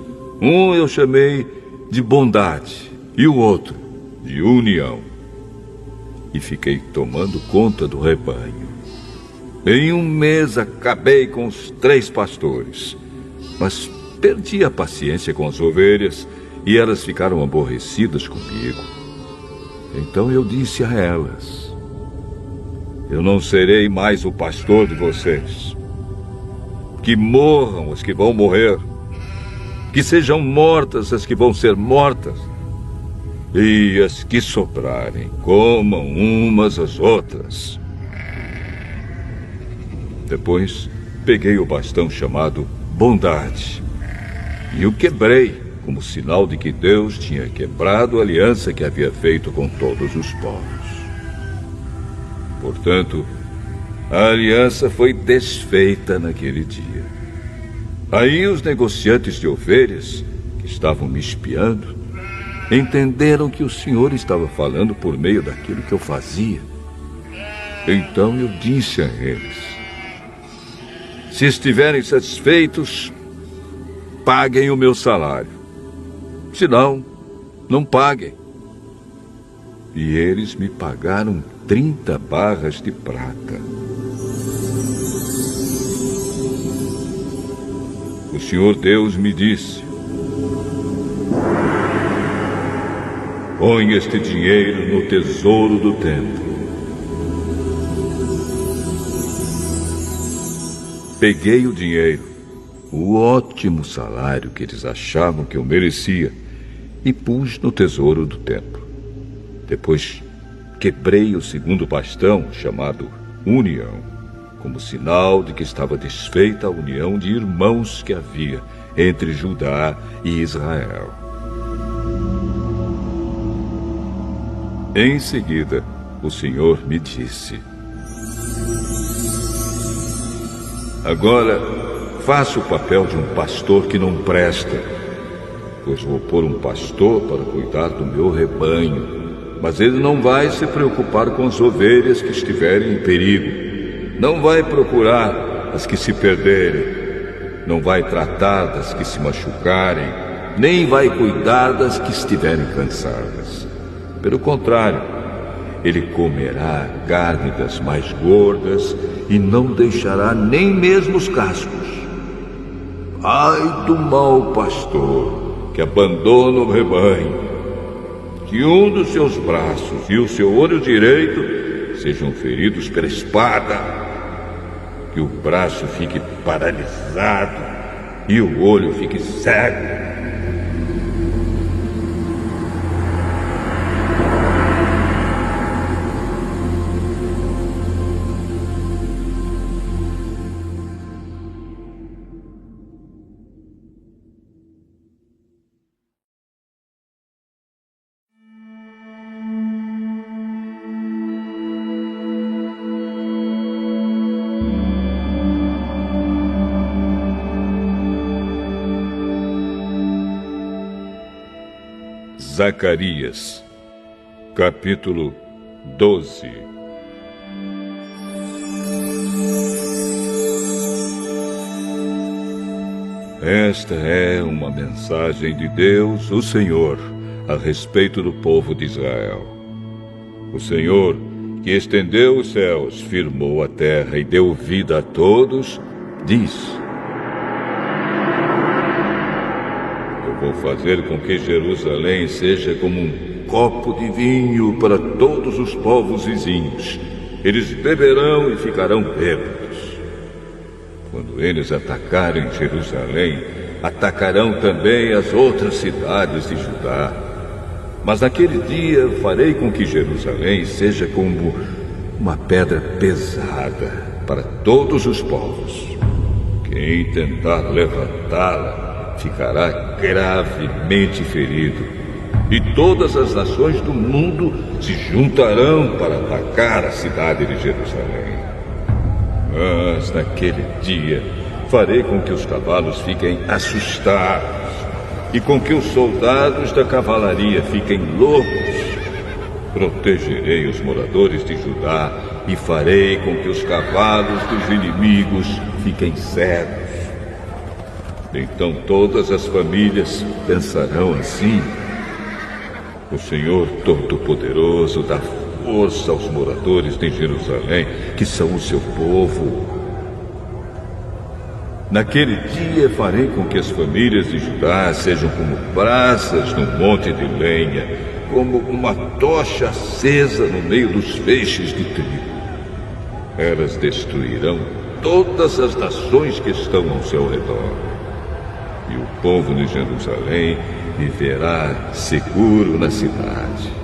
Um eu chamei de bondade e o outro de união. E fiquei tomando conta do rebanho. Em 1 mês acabei com os 3 pastores, mas perdi a paciência com as ovelhas e elas ficaram aborrecidas comigo. Então eu disse a elas: eu não serei mais o pastor de vocês. Que morram as que vão morrer, que sejam mortas as que vão ser mortas, e as que sobrarem comam umas às outras. Depois peguei o bastão chamado bondade e o quebrei como sinal de que Deus tinha quebrado a aliança que havia feito com todos os povos. Portanto, a aliança foi desfeita naquele dia. Aí os negociantes de ovelhas, que estavam me espiando, entenderam que o Senhor estava falando por meio daquilo que eu fazia. Então eu disse a eles: se estiverem satisfeitos, paguem o meu salário. Se não, não paguem. E eles me pagaram 30 barras de prata. O Senhor Deus me disse: põe este dinheiro no tesouro do templo. Peguei o dinheiro, o ótimo salário que eles achavam que eu merecia, e pus no tesouro do templo. Depois quebrei o 2º bastão, chamado união, como sinal de que estava desfeita a união de irmãos que havia entre Judá e Israel. Em seguida, o Senhor me disse: agora faça o papel de um pastor que não presta, pois vou pôr um pastor para cuidar do meu rebanho, mas ele não vai se preocupar com as ovelhas que estiverem em perigo, não vai procurar as que se perderem, não vai tratar das que se machucarem, nem vai cuidar das que estiverem cansadas. Pelo contrário, ele comerá a carne das mais gordas e não deixará nem mesmo os cascos. Ai do mau pastor que abandona o rebanho, que um dos seus braços e o seu olho direito sejam feridos pela espada, que o braço fique paralisado e o olho fique cego. Zacarias, capítulo 12. Esta é uma mensagem de Deus, o Senhor, a respeito do povo de Israel. O Senhor, que estendeu os céus, firmou a terra e deu vida a todos, diz: vou fazer com que Jerusalém seja como um copo de vinho para todos os povos vizinhos. Eles beberão e ficarão bêbados. Quando eles atacarem Jerusalém, atacarão também as outras cidades de Judá. Mas naquele dia farei com que Jerusalém seja como uma pedra pesada para todos os povos. Quem tentar levantá-la ficará gravemente ferido, e todas as nações do mundo se juntarão para atacar a cidade de Jerusalém. Mas naquele dia farei com que os cavalos fiquem assustados e com que os soldados da cavalaria fiquem loucos. Protegerei os moradores de Judá e farei com que os cavalos dos inimigos fiquem cegos. Então todas as famílias pensarão assim: o Senhor Todo-Poderoso dá força aos moradores de Jerusalém, que são o seu povo. Naquele dia farei com que as famílias de Judá sejam como brasas num monte de lenha, como uma tocha acesa no meio dos feixes de trigo. Elas destruirão todas as nações que estão ao seu redor. E o povo de Jerusalém viverá seguro na cidade.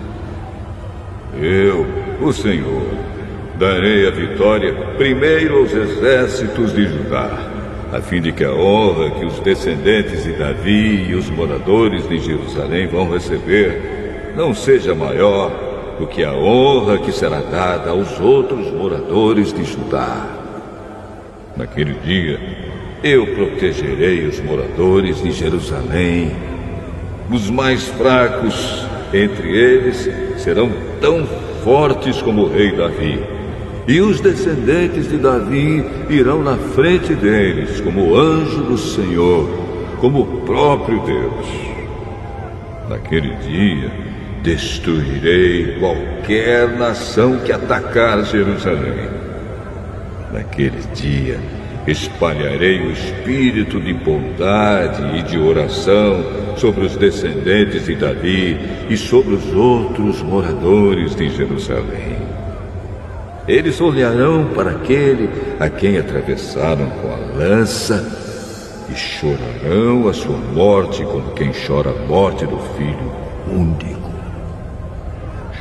Eu, o Senhor, darei a vitória primeiro aos exércitos de Judá, a fim de que a honra que os descendentes de Davi e os moradores de Jerusalém vão receber não seja maior do que a honra que será dada aos outros moradores de Judá. Naquele dia, eu protegerei os moradores de Jerusalém. Os mais fracos entre eles serão tão fortes como o rei Davi, e os descendentes de Davi irão na frente deles como o anjo do Senhor, como o próprio Deus. Naquele dia, destruirei qualquer nação que atacar Jerusalém. Naquele dia, espalharei o espírito de bondade e de oração sobre os descendentes de Davi e sobre os outros moradores de Jerusalém. Eles olharão para aquele a quem atravessaram com a lança e chorarão a sua morte como quem chora a morte do filho único.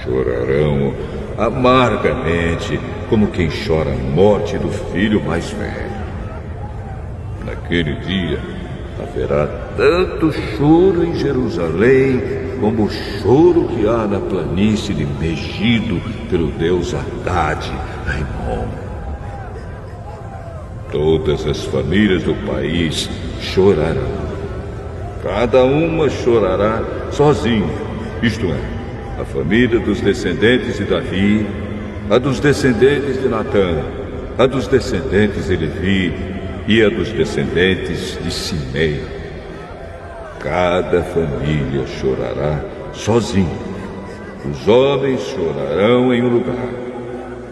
Chorarão amargamente como quem chora a morte do filho mais velho. Naquele dia haverá tanto choro em Jerusalém como o choro que há na planície de Megido pelo deus Haddad, Raimon. Todas as famílias do país chorarão. Cada uma chorará sozinha, isto é, a família dos descendentes de Davi, a dos descendentes de Natã, a dos descendentes de Levi e a dos descendentes de Simei. Cada família chorará sozinha. Os homens chorarão em um lugar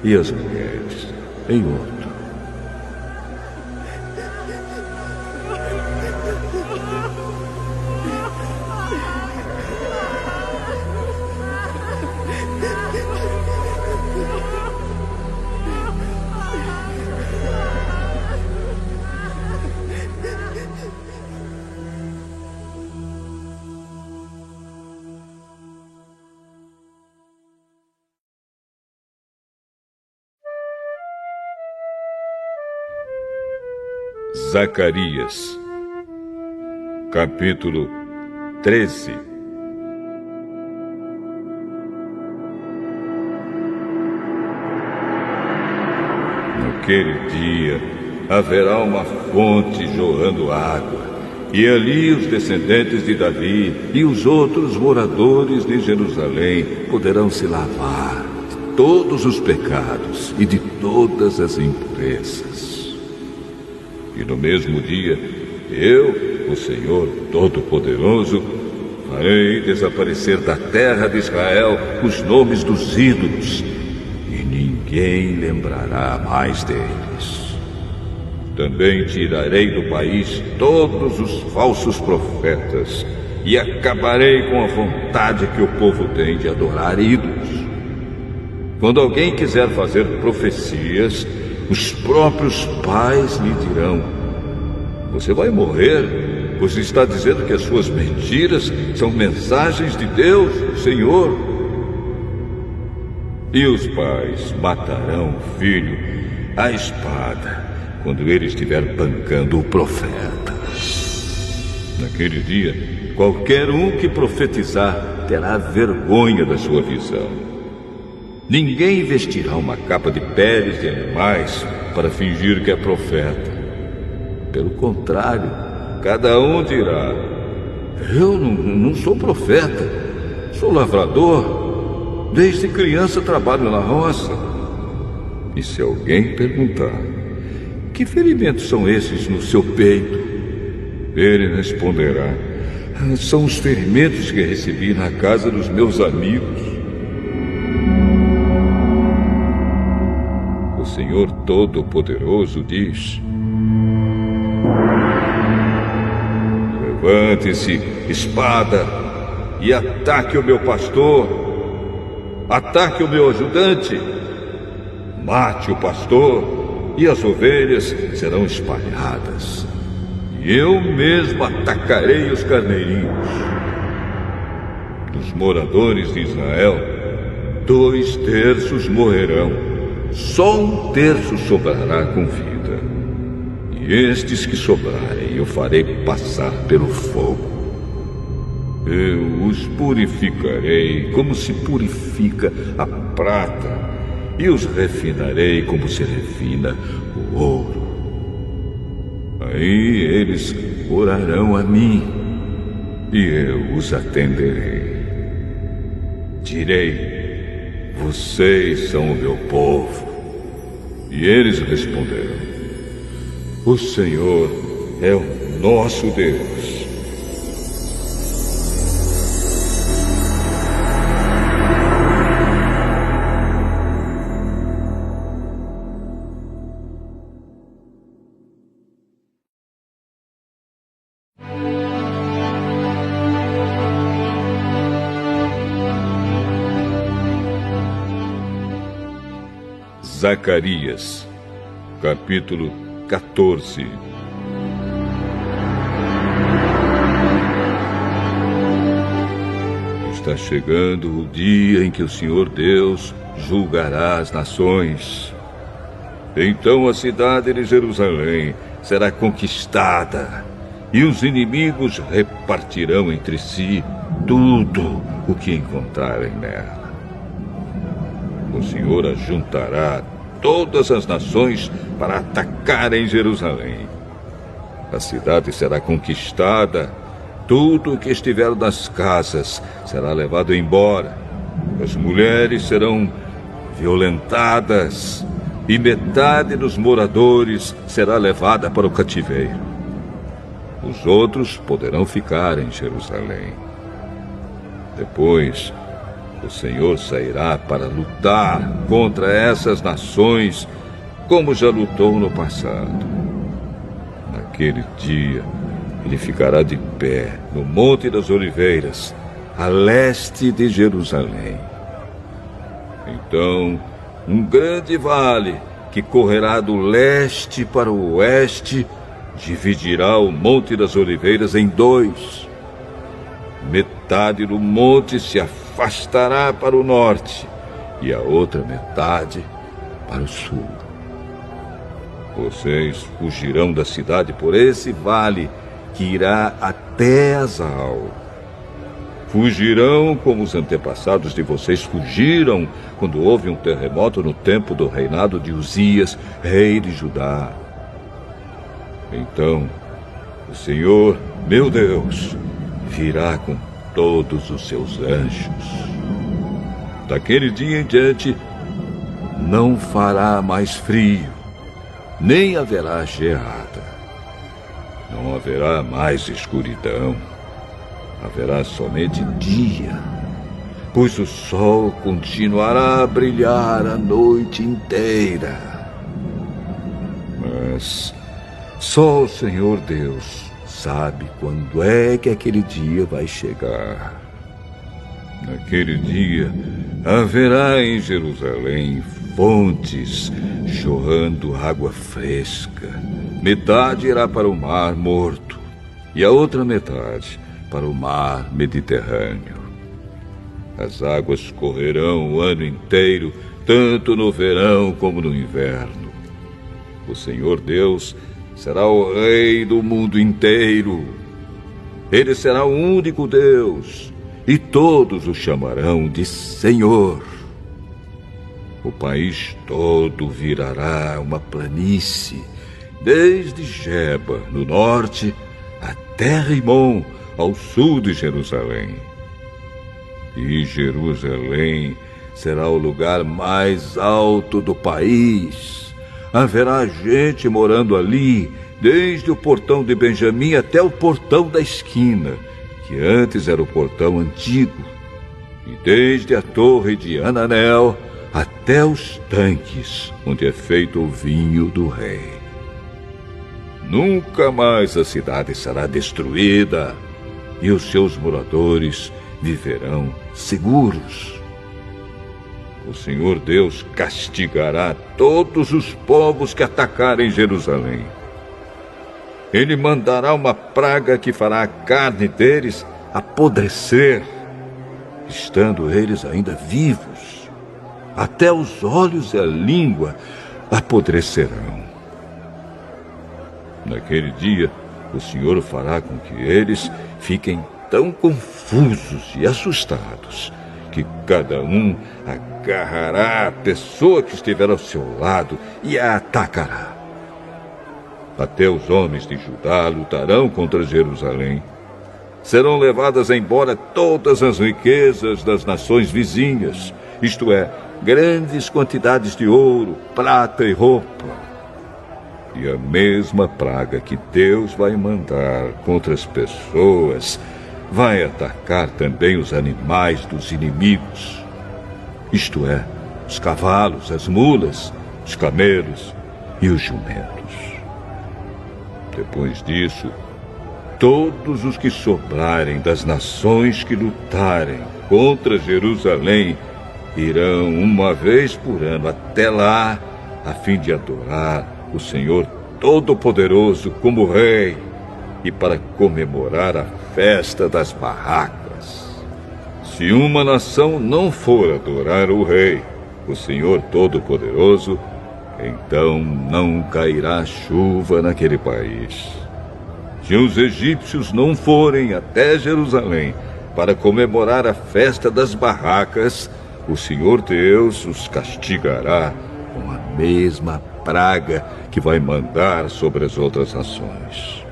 e as mulheres em outro. Zacarias, capítulo 13. Naquele dia haverá uma fonte jorrando água, e ali os descendentes de Davi e os outros moradores de Jerusalém poderão se lavar de todos os pecados e de todas as impurezas. E no mesmo dia, eu, o Senhor Todo-Poderoso, farei desaparecer da terra de Israel os nomes dos ídolos, e ninguém lembrará mais deles. Também tirarei do país todos os falsos profetas, e acabarei com a vontade que o povo tem de adorar ídolos. Quando alguém quiser fazer profecias, os próprios pais lhe dirão: você vai morrer, pois está dizendo que as suas mentiras são mensagens de Deus, o Senhor. E os pais matarão o filho à espada quando ele estiver pancando o profeta. Naquele dia, qualquer um que profetizar terá vergonha da sua visão. Ninguém vestirá uma capa de peles de animais para fingir que é profeta. Pelo contrário, cada um dirá: eu não sou profeta, sou lavrador. Desde criança trabalho na roça. E se alguém perguntar: que ferimentos são esses no seu peito? Ele responderá: são os ferimentos que recebi na casa dos meus amigos. O Senhor Todo-Poderoso diz: levante-se, espada, e ataque o meu pastor. Ataque o meu ajudante. Mate o pastor, e as ovelhas serão espalhadas. E eu mesmo atacarei os carneirinhos. Dos moradores de Israel, 2/3 morrerão. Só 1/3 sobrará com vida. E estes que sobrarem eu farei passar pelo fogo. Eu os purificarei como se purifica a prata, e os refinarei como se refina o ouro. Aí eles orarão a mim, e eu os atenderei. Direi: vocês são o meu povo. E eles responderão: o Senhor é o nosso Deus. Zacarias, capítulo 14. Está chegando o dia em que o Senhor Deus julgará as nações. Então a cidade de Jerusalém será conquistada, e os inimigos repartirão entre si tudo o que encontrarem nela. O Senhor ajuntará todas as nações para atacarem Jerusalém. A cidade será conquistada, tudo o que estiver nas casas será levado embora. As mulheres serão violentadas, e metade dos moradores será levada para o cativeiro. Os outros poderão ficar em Jerusalém. Depois, o Senhor sairá para lutar contra essas nações, como já lutou no passado. Naquele dia, ele ficará de pé no Monte das Oliveiras, a leste de Jerusalém. Então, um grande vale que correrá do leste para o oeste dividirá o Monte das Oliveiras em 2. Metade do monte se afastará para o norte e a outra metade para o sul. Vocês fugirão da cidade por esse vale que irá até Azal. Fugirão como os antepassados de vocês fugiram quando houve um terremoto no tempo do reinado de Uzias, rei de Judá. Então, o Senhor, meu Deus, virá com todos os seus anjos. Daquele dia em diante, não fará mais frio, nem haverá geada. Não haverá mais escuridão. Haverá somente dia, pois o sol continuará a brilhar a noite inteira. Mas só o Senhor Deus sabe quando é que aquele dia vai chegar. Naquele dia haverá em Jerusalém fontes jorrando água fresca. Metade irá para o Mar Morto e a outra metade para o Mar Mediterrâneo. As águas correrão o ano inteiro, tanto no verão como no inverno. O Senhor Deus será o Rei do mundo inteiro. Ele será o único Deus, e todos o chamarão de Senhor. O país todo virará uma planície, desde Geba, no norte, até Rimon, ao sul de Jerusalém. E Jerusalém será o lugar mais alto do país. Haverá gente morando ali, desde o portão de Benjamim até o portão da esquina, que antes era o portão antigo, e desde a torre de Ananel até os tanques, onde é feito o vinho do rei. Nunca mais a cidade será destruída, e os seus moradores viverão seguros. O Senhor Deus castigará todos os povos que atacarem Jerusalém. Ele mandará uma praga que fará a carne deles apodrecer, estando eles ainda vivos. Até os olhos e a língua apodrecerão. Naquele dia, o Senhor fará com que eles fiquem tão confusos e assustados que cada um agarrará a pessoa que estiver ao seu lado e a atacará. Até os homens de Judá lutarão contra Jerusalém. Serão levadas embora todas as riquezas das nações vizinhas, isto é, grandes quantidades de ouro, prata e roupa. E a mesma praga que Deus vai mandar contra as pessoas vai atacar também os animais dos inimigos, isto é, os cavalos, as mulas, os camelos e os jumentos. Depois disso, todos os que sobrarem das nações que lutarem contra Jerusalém irão uma vez por ano até lá, a fim de adorar o Senhor Todo-Poderoso como Rei e para comemorar a festa das barracas. Se uma nação não for adorar o Rei, o Senhor Todo-Poderoso, então não cairá chuva naquele país. Se os egípcios não forem até Jerusalém para comemorar a festa das barracas, o Senhor Deus os castigará com a mesma praga que vai mandar sobre as outras nações.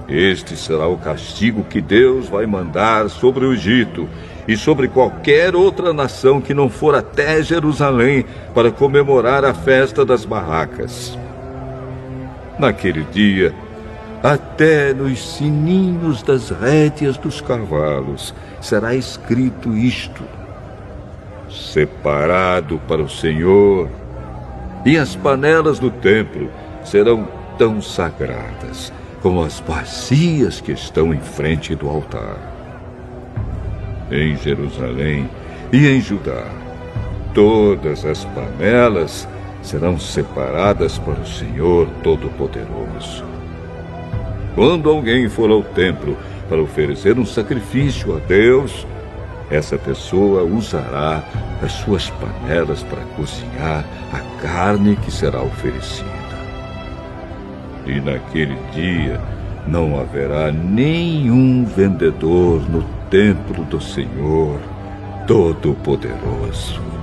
Este será o castigo que Deus vai mandar sobre o Egito e sobre qualquer outra nação que não for até Jerusalém para comemorar a festa das barracas. Naquele dia, até nos sininhos das rédeas dos cavalos será escrito isto: separado para o Senhor, e as panelas do templo serão tão sagradas como as bacias que estão em frente do altar. Em Jerusalém e em Judá, todas as panelas serão separadas para o Senhor Todo-Poderoso. Quando alguém for ao templo para oferecer um sacrifício a Deus, essa pessoa usará as suas panelas para cozinhar a carne que será oferecida. E naquele dia não haverá nenhum vendedor no templo do Senhor Todo-Poderoso.